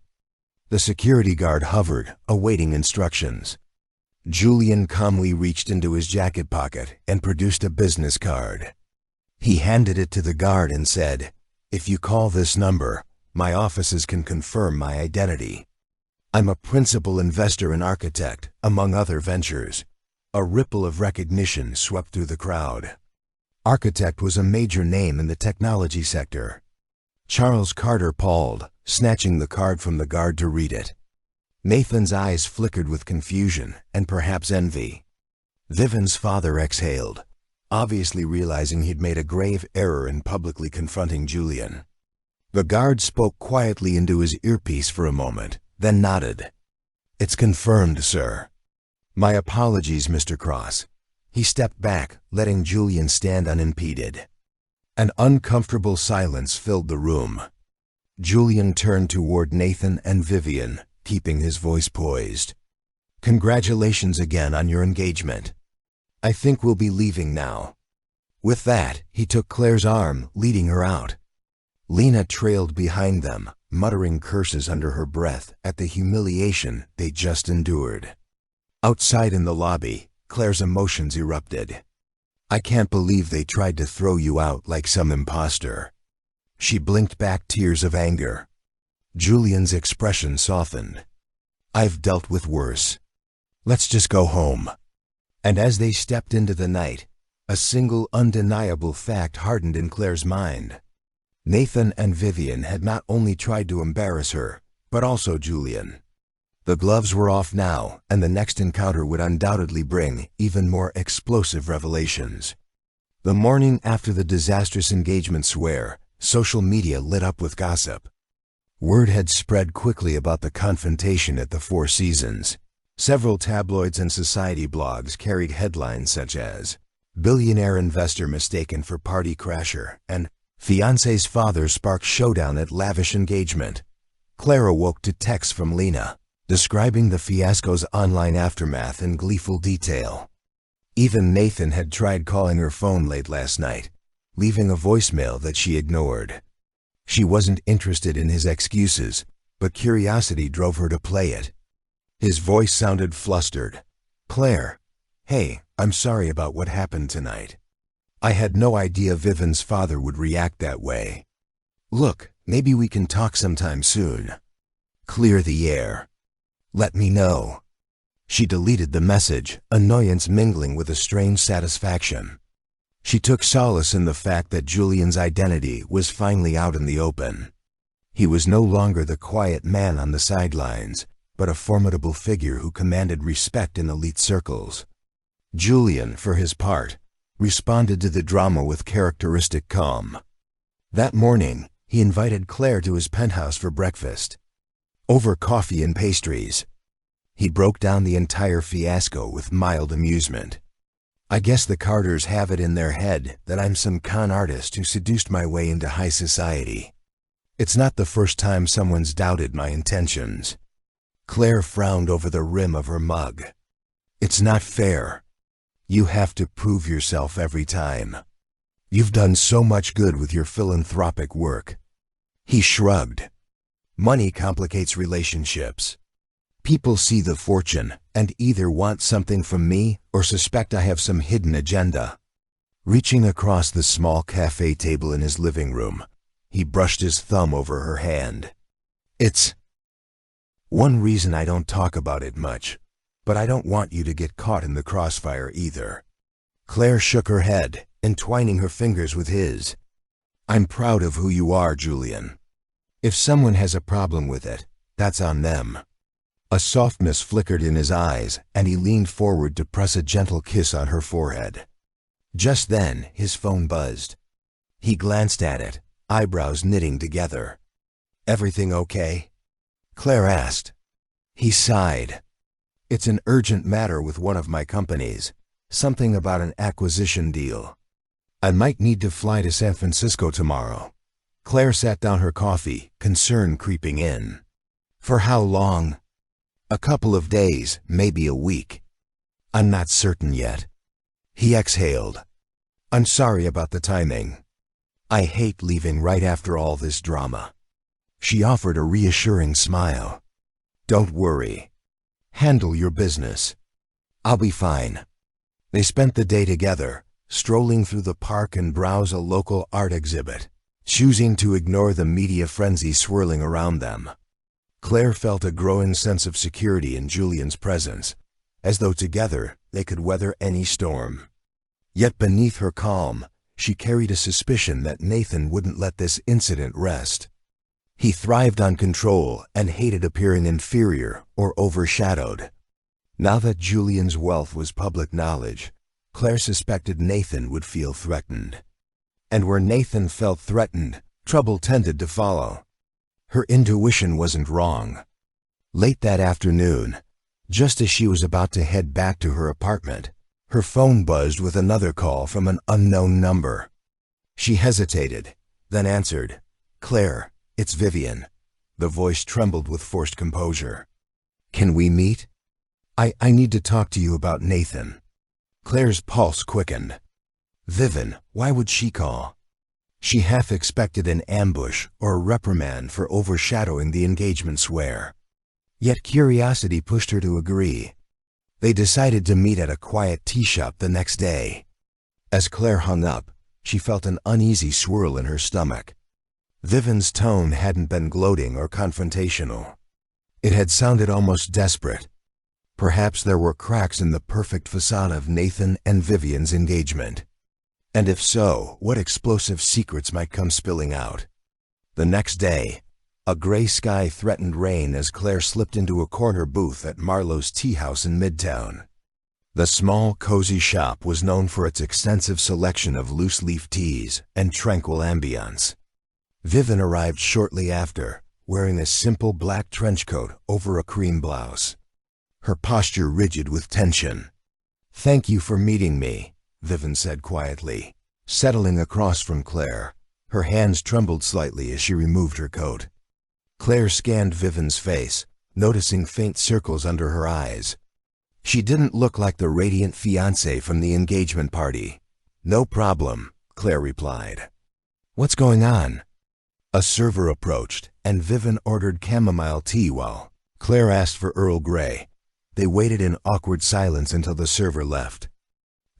The security guard hovered, awaiting instructions. Julian calmly reached into his jacket pocket and produced a business card. He handed it to the guard and said, "If you call this number, my offices can confirm my identity. I'm a principal investor and architect, among other ventures." A ripple of recognition swept through the crowd. Architect was a major name in the technology sector. Charles Carter paused, snatching the card from the guard to read it. Nathan's eyes flickered with confusion and perhaps envy. Vivian's father exhaled, obviously realizing he'd made a grave error in publicly confronting Julian. The guard spoke quietly into his earpiece for a moment, then nodded. "It's confirmed, sir." "My apologies, Mr. Cross." He stepped back, letting Julian stand unimpeded. An uncomfortable silence filled the room. Julian turned toward Nathan and Vivian, keeping his voice poised. "Congratulations again on your engagement. I think we'll be leaving now." With that, he took Claire's arm, leading her out. Lena trailed behind them, muttering curses under her breath at the humiliation they just endured. Outside in the lobby, Claire's emotions erupted. "I can't believe they tried to throw you out like some imposter." She blinked back tears of anger. Julian's expression softened. "I've dealt with worse. Let's just go home." And as they stepped into the night, a single undeniable fact hardened in Claire's mind. Nathan and Vivian had not only tried to embarrass her, but also Julian. The gloves were off now, and the next encounter would undoubtedly bring even more explosive revelations. The morning after the disastrous engagement swear, social media lit up with gossip. Word had spread quickly about the confrontation at the Four Seasons. Several tabloids and society blogs carried headlines such as, "Billionaire investor mistaken for party crasher," and "Fiancée's father sparks showdown at lavish engagement." Claire awoke to texts from Lena, describing the fiasco's online aftermath in gleeful detail. Even Nathan had tried calling her phone late last night, leaving a voicemail that she ignored. She wasn't interested in his excuses, but curiosity drove her to play it. His voice sounded flustered. "Claire, hey, I'm sorry about what happened tonight. I had no idea Vivian's father would react that way. Look, maybe we can talk sometime soon. Clear the air. Let me know." She deleted the message, annoyance mingling with a strange satisfaction. She took solace in the fact that Julian's identity was finally out in the open. He was no longer the quiet man on the sidelines, but a formidable figure who commanded respect in elite circles. Julian, for his part, responded to the drama with characteristic calm. That morning, he invited Claire to his penthouse for breakfast. Over coffee and pastries, he broke down the entire fiasco with mild amusement. "I guess the Carters have it in their head that I'm some con artist who seduced my way into high society. It's not the first time someone's doubted my intentions." Claire frowned over the rim of her mug. "It's not fair. You have to prove yourself every time. You've done so much good with your philanthropic work." He shrugged. "Money complicates relationships. People see the fortune and either want something from me or suspect I have some hidden agenda." Reaching across the small cafe table in his living room, he brushed his thumb over her hand. "It's one reason I don't talk about it much, but I don't want you to get caught in the crossfire either." Claire shook her head, entwining her fingers with his. "I'm proud of who you are, Julian. If someone has a problem with it, that's on them." A softness flickered in his eyes, and he leaned forward to press a gentle kiss on her forehead. Just then, his phone buzzed. He glanced at it, eyebrows knitting together. "Everything okay?" Claire asked. He sighed. "It's an urgent matter with one of my companies, something about an acquisition deal. I might need to fly to San Francisco tomorrow." Claire sat down her coffee, concern creeping in. "For how long?" "A couple of days, maybe a week. I'm not certain yet." He exhaled. "I'm sorry about the timing. I hate leaving right after all this drama." She offered a reassuring smile. "Don't worry. Handle your business. I'll be fine." They spent the day together, strolling through the park and browse a local art exhibit, choosing to ignore the media frenzy swirling around them. Claire felt a growing sense of security in Julian's presence, as though together they could weather any storm. Yet beneath her calm, she carried a suspicion that Nathan wouldn't let this incident rest. He thrived on control and hated appearing inferior or overshadowed. Now that Julian's wealth was public knowledge, Claire suspected Nathan would feel threatened. And where Nathan felt threatened, trouble tended to follow. Her intuition wasn't wrong. Late that afternoon, just as she was about to head back to her apartment, her phone buzzed with another call from an unknown number. She hesitated, then answered. "Claire, it's Vivian." The voice trembled with forced composure. "Can we meet? I need to talk to you about Nathan." Claire's pulse quickened. Vivian, why would she call? She half expected an ambush or a reprimand for overshadowing the engagement swear. Yet curiosity pushed her to agree. They decided to meet at a quiet tea shop the next day. As Claire hung up, she felt an uneasy swirl in her stomach. Vivian's tone hadn't been gloating or confrontational. It had sounded almost desperate. Perhaps there were cracks in the perfect facade of Nathan and Vivian's engagement. And if so, what explosive secrets might come spilling out? The next day, A gray sky threatened rain as Claire slipped into a corner booth at Marlowe's Tea House in Midtown. The small, cozy shop was known for its extensive selection of loose-leaf teas and tranquil ambience. Vivian arrived shortly after, wearing a simple black trench coat over a cream blouse, her posture rigid with tension. "Thank you for meeting me," Vivian said quietly, settling across from Claire. Her hands trembled slightly as she removed her coat. Claire scanned Vivian's face, noticing faint circles under her eyes. She didn't look like the radiant fiancée from the engagement party. "No problem," Claire replied. "What's going on?" A server approached, and Vivian ordered chamomile tea while Claire asked for Earl Grey. They waited in awkward silence until the server left.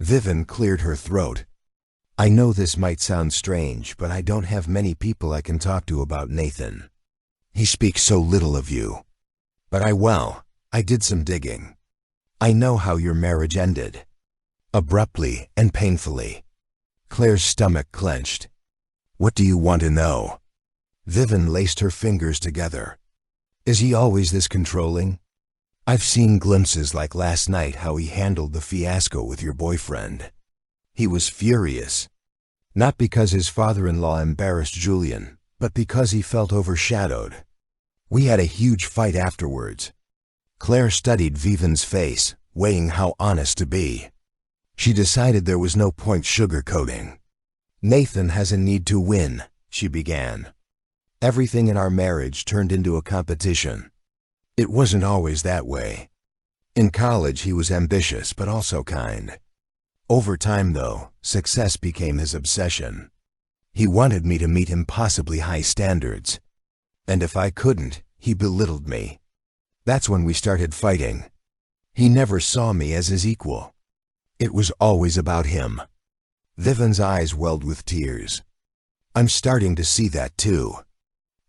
Vivian cleared her throat. "I know this might sound strange, but I don't have many people I can talk to about Nathan. He speaks so little of you. But I did some digging. I know how your marriage ended." Abruptly and painfully. Claire's stomach clenched. "What do you want to know?" Vivian laced her fingers together. "Is he always this controlling? I've seen glimpses like last night how he handled the fiasco with your boyfriend. He was furious. Not because his father-in-law embarrassed Julian, but because he felt overshadowed. We had a huge fight afterwards." Claire studied Vivian's face, weighing how honest to be. She decided there was no point sugarcoating. "Nathan has a need to win," she began. "Everything in our marriage turned into a competition. It wasn't always that way. In college he was ambitious but also kind. Over time, though, success became his obsession. He wanted me to meet impossibly high standards. And if I couldn't, he belittled me. That's when we started fighting. He never saw me as his equal. It was always about him." Vivian's eyes welled with tears. "I'm starting to see that too.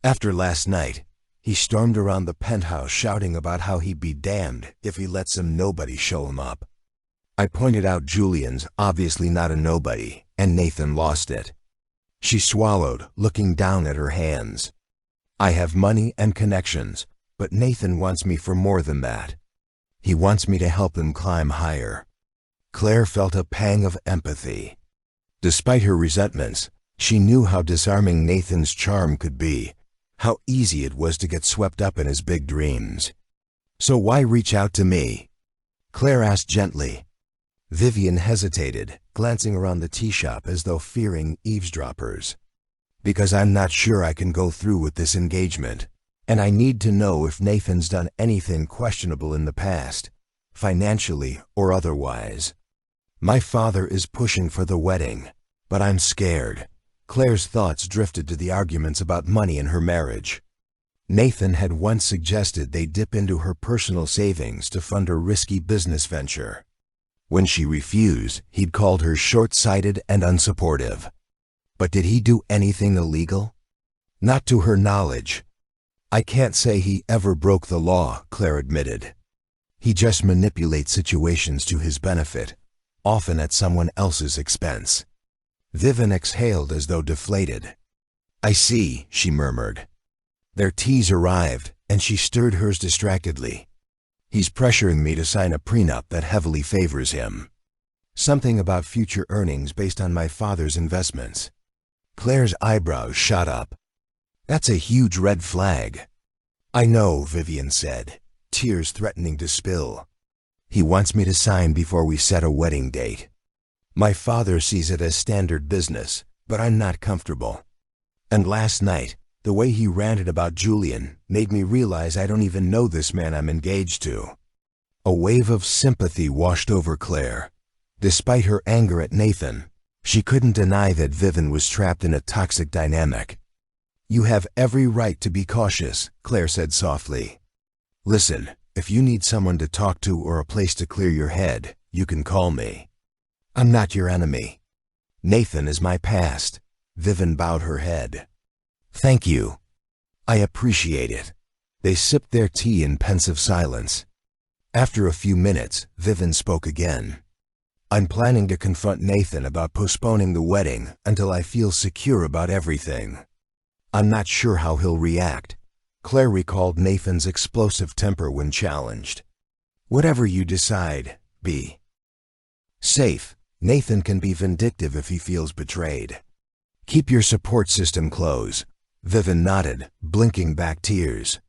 After last night, he stormed around the penthouse shouting about how he'd be damned if he let some nobody show him up. I pointed out Julian's obviously not a nobody, and Nathan lost it." She swallowed, looking down at her hands. "I have money and connections, but Nathan wants me for more than that. He wants me to help him climb higher." Claire felt a pang of empathy. Despite her resentments, she knew how disarming Nathan's charm could be, how easy it was to get swept up in his big dreams. "So why reach out to me?" Claire asked gently. Vivian hesitated, glancing around the tea shop as though fearing eavesdroppers. "Because I'm not sure I can go through with this engagement, and I need to know if Nathan's done anything questionable in the past, financially or otherwise. My father is pushing for the wedding, but I'm scared." Claire's thoughts drifted to the arguments about money in her marriage. Nathan had once suggested they dip into her personal savings to fund a risky business venture. When she refused, he'd called her short-sighted and unsupportive. But did he do anything illegal? Not to her knowledge. "I can't say he ever broke the law," Claire admitted. "He just manipulates situations to his benefit, often at someone else's expense." Vivian exhaled as though deflated. "I see," she murmured. Their teas arrived, and she stirred hers distractedly. "He's pressuring me to sign a prenup that heavily favors him. Something about future earnings based on my father's investments." Claire's eyebrows shot up. "That's a huge red flag." "I know," Vivian said, tears threatening to spill. "He wants me to sign before we set a wedding date. My father sees it as standard business, but I'm not comfortable. And last night, the way he ranted about Julian made me realize I don't even know this man I'm engaged to." A wave of sympathy washed over Claire. Despite her anger at Nathan, she couldn't deny that Vivian was trapped in a toxic dynamic. "You have every right to be cautious," Claire said softly. "Listen, if you need someone to talk to or a place to clear your head, you can call me. I'm not your enemy. Nathan is my past." Vivian bowed her head. "Thank you. I appreciate it." They sipped their tea in pensive silence. After a few minutes, Vivian spoke again. "I'm planning to confront Nathan about postponing the wedding until I feel secure about everything. I'm not sure how he'll react, Claire recalled Nathan's explosive temper when challenged. Whatever you decide, be safe. Nathan can be vindictive if he feels betrayed. Keep your support system close. Vivian nodded, blinking back tears.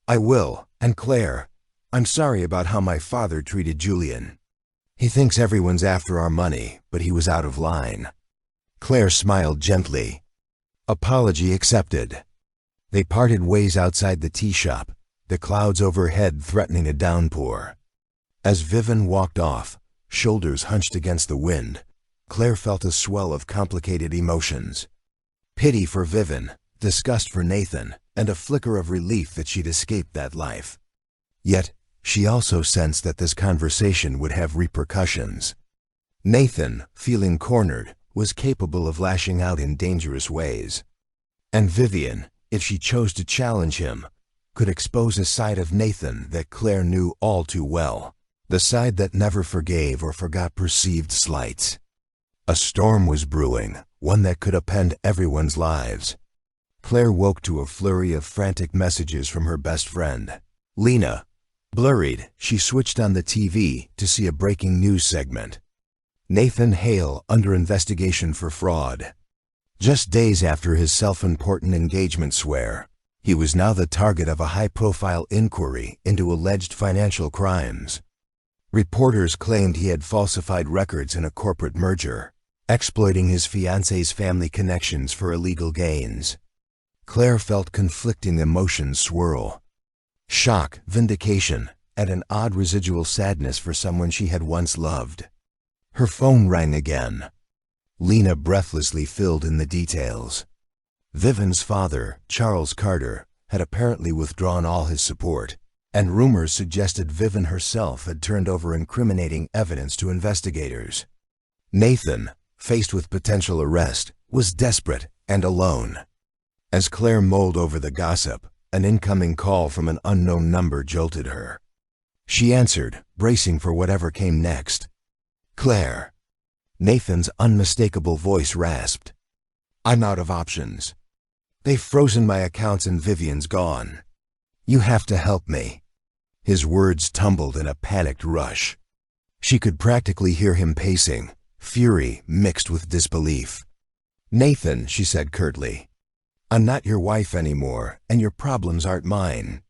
I will, and Claire, I'm sorry about how my father treated Julian. He thinks everyone's after our money, but he was out of line. Claire smiled gently. Apology accepted. They parted ways outside the tea shop, the clouds overhead threatening a downpour. As Vivian walked off, shoulders hunched against the wind, Claire felt a swell of complicated emotions. Pity for Vivian, disgust for Nathan, and a flicker of relief that she'd escaped that life. Yet, she also sensed that this conversation would have repercussions. Nathan, feeling cornered, was capable of lashing out in dangerous ways. And Vivian, if she chose to challenge him, could expose a side of Nathan that Claire knew all too well, the side that never forgave or forgot perceived slights. A storm was brewing, one that could upend everyone's lives. Claire woke to a flurry of frantic messages from her best friend, Lena. Blurried, she switched on the TV to see a breaking news segment. Nathan Hale under investigation for fraud. Just days after his self-important engagement swear, he was now the target of a high-profile inquiry into alleged financial crimes. Reporters claimed he had falsified records in a corporate merger, exploiting his fiancée's family connections for illegal gains. Claire felt conflicting emotions swirl. Shock, vindication, and an odd residual sadness for someone she had once loved. Her phone rang again. Lena breathlessly filled in the details. Vivian's father, Charles Carter, had apparently withdrawn all his support, and rumors suggested Vivian herself had turned over incriminating evidence to investigators. Nathan, faced with potential arrest, was desperate and alone. As Claire mulled over the gossip, an incoming call from an unknown number jolted her. She answered, bracing for whatever came next. Claire. Nathan's unmistakable voice rasped. I'm out of options. They've frozen my accounts and Vivian's gone. You have to help me. His words tumbled in a panicked rush. She could practically hear him pacing, fury mixed with disbelief. Nathan, she said curtly, I'm not your wife anymore, and your problems aren't mine.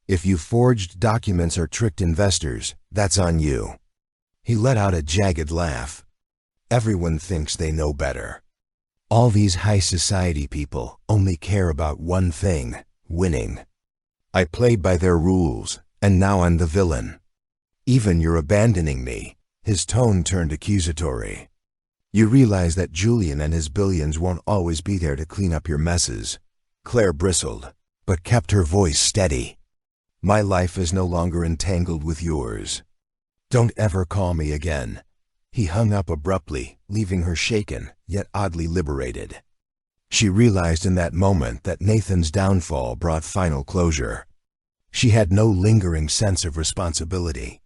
If you forged documents or tricked investors, that's on you. He let out a jagged laugh. Everyone thinks they know better. All these high society people only care about one thing, winning. I played by their rules, and now I'm the villain. Even you're abandoning me. His tone turned accusatory. You realize that Julian and his billions won't always be there to clean up your messes. Claire bristled, but kept her voice steady. My life is no longer entangled with yours. Don't ever call me again. He hung up abruptly, leaving her shaken, yet oddly liberated. She realized in that moment that Nathan's downfall brought final closure. She had no lingering sense of responsibility.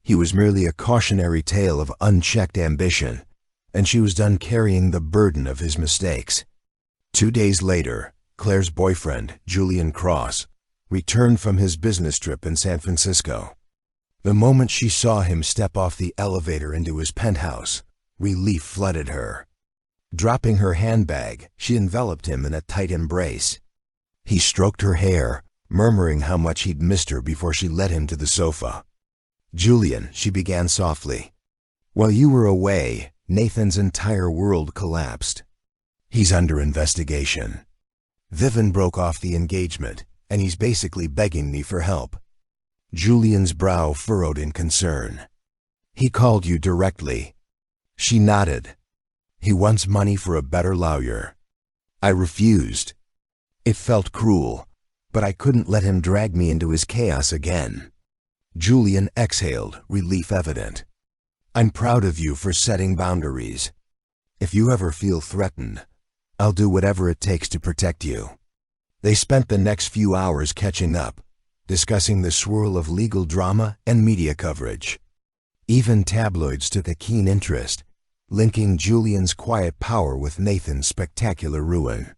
He was merely a cautionary tale of unchecked ambition, and she was done carrying the burden of his mistakes. 2 days later, Claire's boyfriend, Julian Cross, returned from his business trip in San Francisco. The moment she saw him step off the elevator into his penthouse, relief flooded her. Dropping her handbag, she enveloped him in a tight embrace. He stroked her hair, murmuring how much he'd missed her before she led him to the sofa. Julian, she began softly. While you were away, Nathan's entire world collapsed. He's under investigation. Vivian broke off the engagement, and he's basically begging me for help. Julian's brow furrowed in concern. He called you directly. She nodded. He wants money for a better lawyer. I refused. It felt cruel, but I couldn't let him drag me into his chaos again. Julian exhaled, relief evident. I'm proud of you for setting boundaries. If you ever feel threatened, I'll do whatever it takes to protect you. They spent the next few hours catching up, discussing the swirl of legal drama and media coverage. Even tabloids took a keen interest, linking Julian's quiet power with Nathan's spectacular ruin.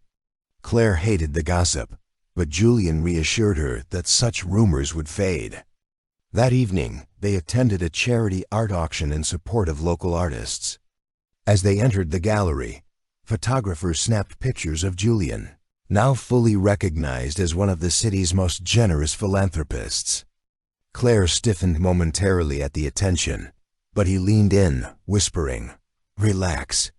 Claire hated the gossip, but Julian reassured her that such rumors would fade. That evening, they attended a charity art auction in support of local artists. As they entered the gallery, photographers snapped pictures of Julian, now fully recognized as one of the city's most generous philanthropists. Clare stiffened momentarily at the attention, but he leaned in, whispering, "Relax.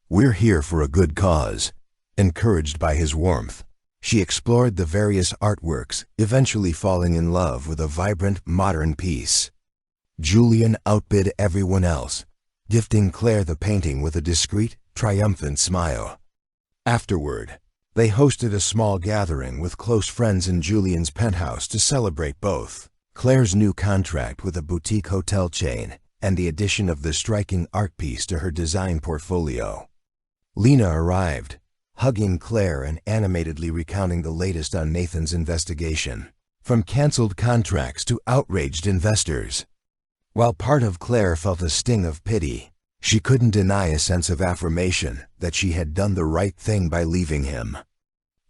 We're here for a good cause." Encouraged by his warmth, she explored the various artworks, eventually falling in love with a vibrant, modern piece. Julian outbid everyone else, gifting Clare the painting with a discreet, triumphant smile. Afterward, they hosted a small gathering with close friends in Julian's penthouse to celebrate both Clare's new contract with a boutique hotel chain and the addition of the striking art piece to her design portfolio. Lena arrived, hugging Clare and animatedly recounting the latest on Nathan's investigation, from canceled contracts to outraged investors. While part of Clare felt a sting of pity, she couldn't deny a sense of affirmation that she had done the right thing by leaving him.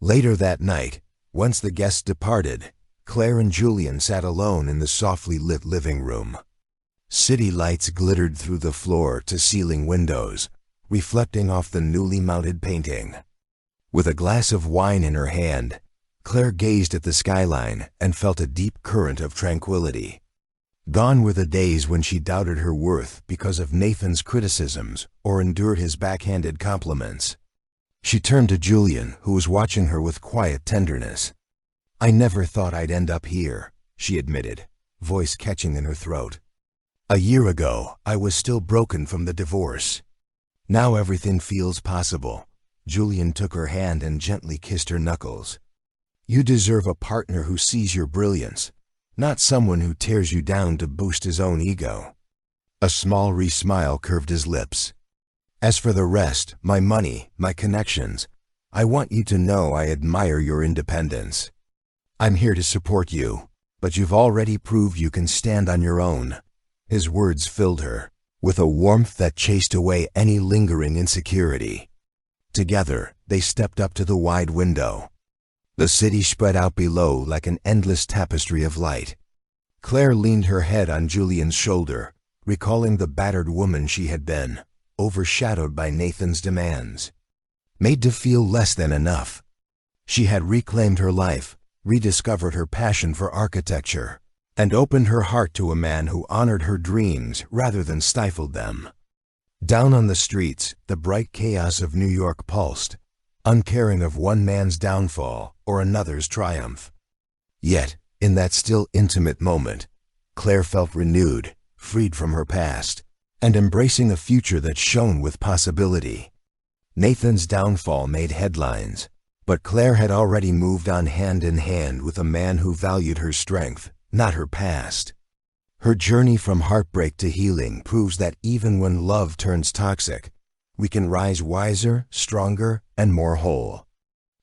Later that night, once the guests departed, Clare and Julian sat alone in the softly lit living room. City lights glittered through the floor-to-ceiling windows, reflecting off the newly mounted painting. With a glass of wine in her hand, Clare gazed at the skyline and felt a deep current of tranquility. Gone were the days when she doubted her worth because of Nathan's criticisms or endured his backhanded compliments. She turned to Julian, who was watching her with quiet tenderness. "I never thought I'd end up here," she admitted, voice catching in her throat. "A year ago, I was still broken from the divorce. Now everything feels possible." Julian took her hand and gently kissed her knuckles. "You deserve a partner who sees your brilliance, not someone who tears you down to boost his own ego." A small smile curved his lips. "As for the rest, my money, my connections, I want you to know I admire your independence. I'm here to support you, but you've already proved you can stand on your own." His words filled her with a warmth that chased away any lingering insecurity. Together, they stepped up to the wide window. The city spread out below like an endless tapestry of light. Clare leaned her head on Julian's shoulder, recalling the battered woman she had been, overshadowed by Nathan's demands. Made to feel less than enough. She had reclaimed her life, rediscovered her passion for architecture, and opened her heart to a man who honored her dreams rather than stifled them. Down on the streets, the bright chaos of New York pulsed, uncaring of one man's downfall or another's triumph. Yet, in that still intimate moment, Clare felt renewed, freed from her past, and embracing a future that shone with possibility. Nathan's downfall made headlines, but Clare had already moved on hand in hand with a man who valued her strength, not her past. Her journey from heartbreak to healing proves that even when love turns toxic, we can rise wiser, stronger, and more whole.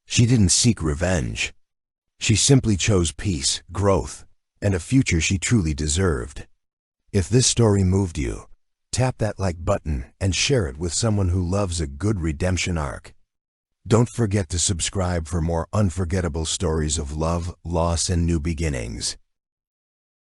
She didn't seek revenge. She simply chose peace, growth, and a future she truly deserved. If this story moved you, tap that like button and share it with someone who loves a good redemption arc. Don't forget to subscribe for more unforgettable stories of love, loss, and new beginnings.